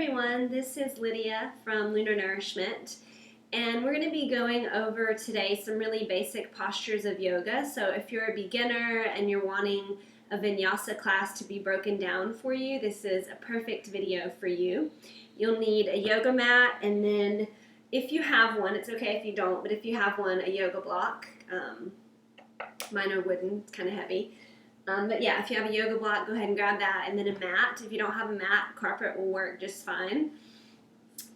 Everyone, this is Lydia from Lunar Nourishment, and we're going to be going over today some really basic postures of yoga. So if you're a beginner and you're wanting a vinyasa class to be broken down for you, this is a perfect video for you. You'll need a yoga mat, and then if you have one, it's okay if you don't, but if you have one, a yoga block. Mine are wooden, it's kind of heavy. But yeah, if you have a yoga block, go ahead and grab that, and then a mat. If you don't have a mat, carpet will work just fine.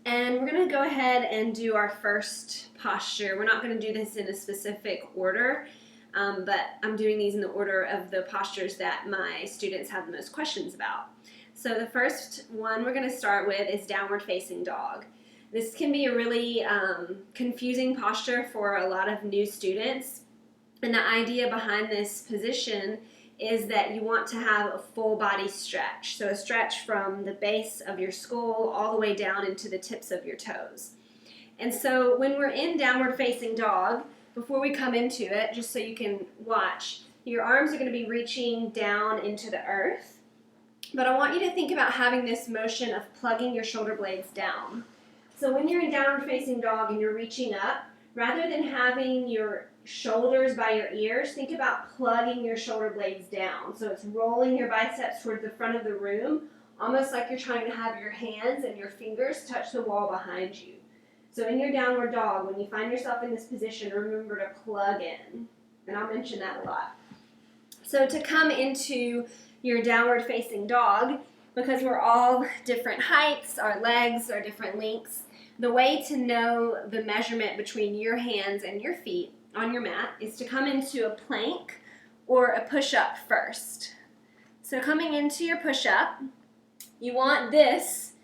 And we're going to go ahead and do our first posture. We're not going to do this in a specific order, but I'm doing these in the order of the postures that my students have the most questions about. So the first one we're going to start with is downward facing dog. This can be a really confusing posture for a lot of new students, and the idea behind this position is that you want to have a full body stretch. So a stretch from the base of your skull all the way down into the tips of your toes. And so when we're in downward facing dog, before we come into it, just so you can watch, your arms are going to be reaching down into the earth. But I want you to think about having this motion of plugging your shoulder blades down. So when you're in downward facing dog and you're reaching up, rather than having your shoulders by your ears, think about plugging your shoulder blades down. So it's rolling your biceps towards the front of the room, almost like you're trying to have your hands and your fingers touch the wall behind you. So in your downward dog, when you find yourself in this position, remember to plug in. And I'll mention that a lot. So to come into your downward facing dog, because we're all different heights, our legs are different lengths, the way to know the measurement between your hands and your feet on your mat is to come into a plank or a push-up first. So coming into your push-up, you want this,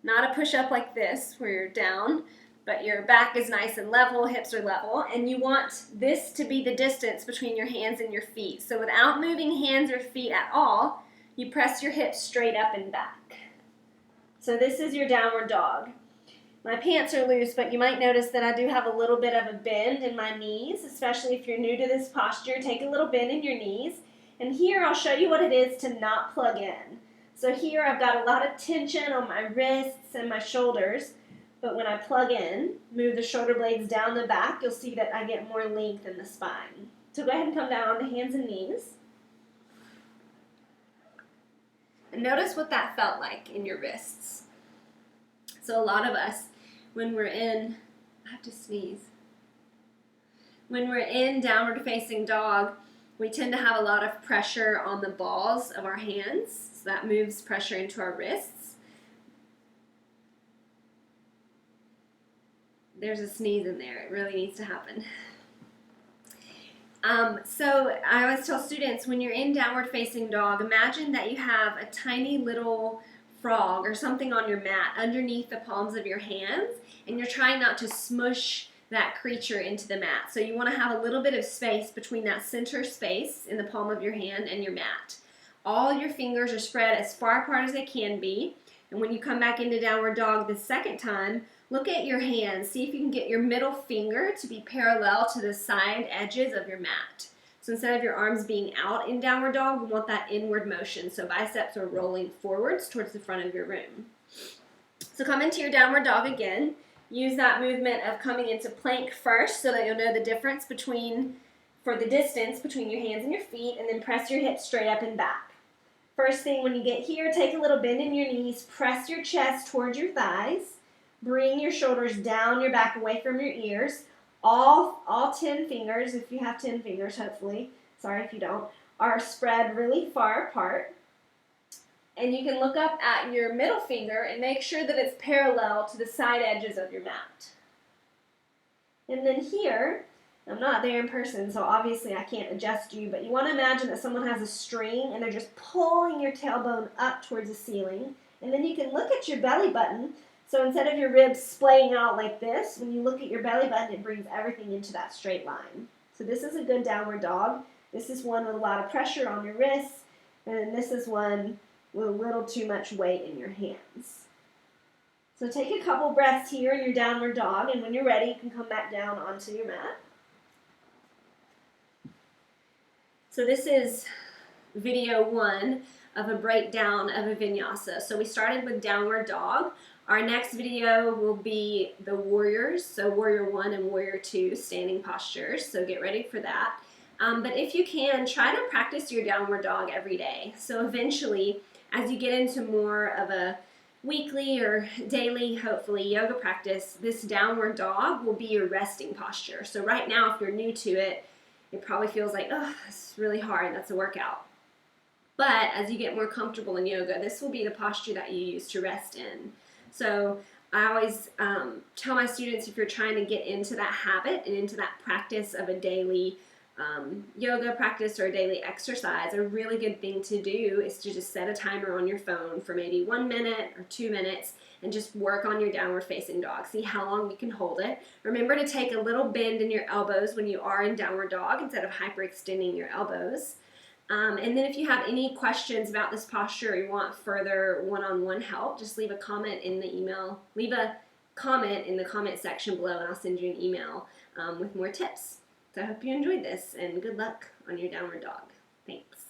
not a push-up like this where you're down, but your back is nice and level, hips are level, and you want this to be the distance between your hands and your feet. So without moving hands or feet at all, you press your hips straight up and back. So this is your downward dog. My pants are loose, but you might notice that I do have a little bit of a bend in my knees, especially if you're new to this posture. Take a little bend in your knees. And here I'll show you what it is to not plug in. So here I've got a lot of tension on my wrists and my shoulders, but when I plug in, move the shoulder blades down the back, you'll see that I get more length in the spine. So go ahead and come down on the hands and knees. And notice what that felt like in your wrists. So a lot of us, when we're in, I have to sneeze. When we're in downward facing dog, we tend to have a lot of pressure on the balls of our hands. So that moves pressure into our wrists. There's a sneeze in there. It really needs to happen. So I always tell students, when you're in downward facing dog, imagine that you have a tiny little frog or something on your mat underneath the palms of your hands, and you're trying not to smush that creature into the mat. So you want to have a little bit of space between that center space in the palm of your hand and your mat. All your fingers are spread as far apart as they can be, and when you come back into downward dog the second time, look at your hands. See if you can get your middle finger to be parallel to the side edges of your mat. So instead of your arms being out in downward dog, we want that inward motion. So biceps are rolling forwards towards the front of your room. So come into your downward dog again. Use that movement of coming into plank first so that you'll know the difference for the distance between your hands and your feet, and then press your hips straight up and back. First thing, when you get here, take a little bend in your knees, press your chest towards your thighs, bring your shoulders down your back away from your ears. All 10 fingers, if you have 10 fingers, hopefully, sorry if you don't, are spread really far apart. And you can look up at your middle finger and make sure that it's parallel to the side edges of your mat. And then here, I'm not there in person, so obviously I can't adjust you, but you want to imagine that someone has a string and they're just pulling your tailbone up towards the ceiling. And then you can look at your belly button. So instead of your ribs splaying out like this, when you look at your belly button, it brings everything into that straight line. So this is a good downward dog. This is one with a lot of pressure on your wrists, and then this is one with a little too much weight in your hands. So take a couple breaths here in your downward dog, and when you're ready, you can come back down onto your mat. So this is video 1 of a breakdown of a vinyasa. So we started with downward dog. Our next video will be the warriors, so warrior 1 and warrior 2 standing postures, so get ready for that. But if you can, try to practice your downward dog every day. So eventually, as you get into more of a weekly or daily, hopefully, yoga practice, this downward dog will be your resting posture. So right now, if you're new to it, it probably feels like, oh, it's really hard, that's a workout. But as you get more comfortable in yoga, this will be the posture that you use to rest in. So I always tell my students, if you're trying to get into that habit and into that practice of a daily yoga practice or a daily exercise, a really good thing to do is to just set a timer on your phone for maybe 1 minute or 2 minutes and just work on your downward facing dog. See how long you can hold it. Remember to take a little bend in your elbows when you are in downward dog instead of hyperextending your elbows. And then if you have any questions about this posture or you want further one-on-one help, just leave a comment in the email. Leave a comment in the comment section below and I'll send you an email with more tips. So I hope you enjoyed this and good luck on your downward dog. Thanks.